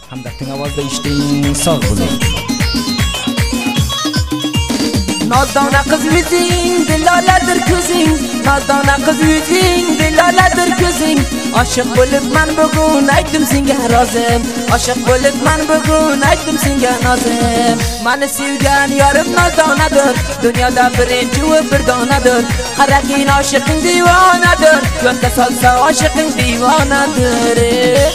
hamda teng ovozda eshiting, sog' bo'ling. Nodona qiz yuzing, diloladir ko'zing, nodona qiz yuzing, diloladir ko'zing. Oshiq bo'libman bugun, aytdim senga rozim. Oshiq bo'libman bugun, aytdim senga nozim. Meni sevgan yorim nodonadir, dunyoda birinchi va bir donadir. Qaragin oshiqing divonadir, yonda solsa oshiqing divonadir.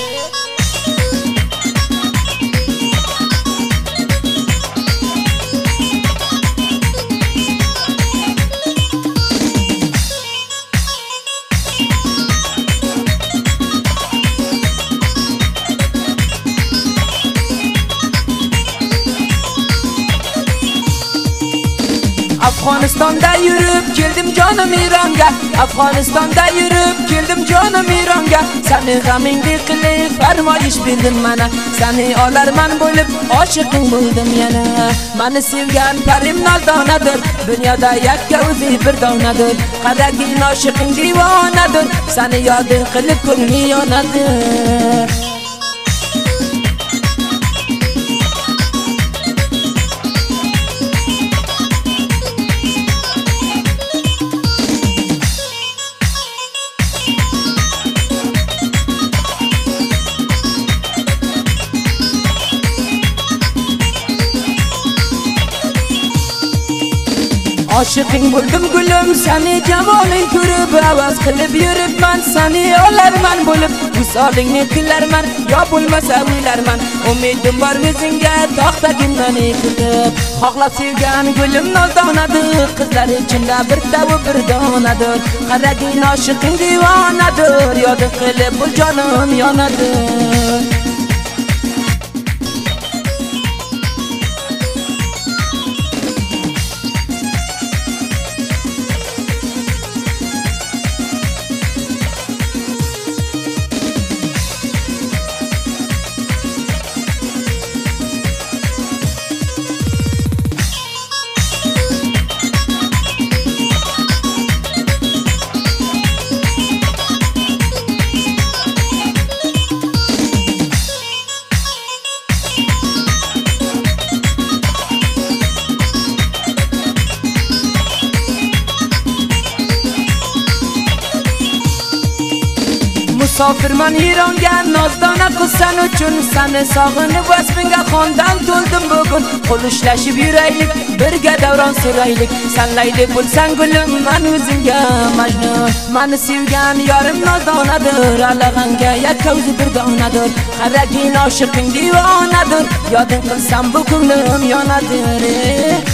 Afg'onistonda yurib keldim jonim Ironga, Afg'onistonda yurib keldim jonim Ironga. Seni g'amingni qilib farmoyish berdim mana, seni olarman bo'lib oshiqing bo'ldim yana. Meni sevgan parim noldonadir, dunyoda yakka o'zi bir donadir. Qaragin oshiqing divonadir, seni yoding qilib ko'ngli yonadir. Oshiqing bo'ldim gulim, seni javoning ko'rib havas qilib yuribman, seni olarman bo'lib visolingni tilarman, yo bo'lmasa o'ylarman. Umidim bor o'zingga, to'xtagin kutib. Xohlab sevgan gulim noldonadir, qizlar ichimda bir tavu bir donadir. Qaragin oshiqing divonadir, yoding qilib bu jonim yonadir. Musofirman Ironga, nozdona qilsan uchun seni sog'inib vasbinga xondan to'ldim bugun. Qo'l ushlashib yuraylik, birga davron suraylik. Sen layli bo'lsang gulim, men o'zingga majnun. Meni sevgan yorim noldonadir, alag'anga yakka o'zi bir donadir. Qaragin oshiqing divonadir, yoding qilsam bu ko'nglim yonadir.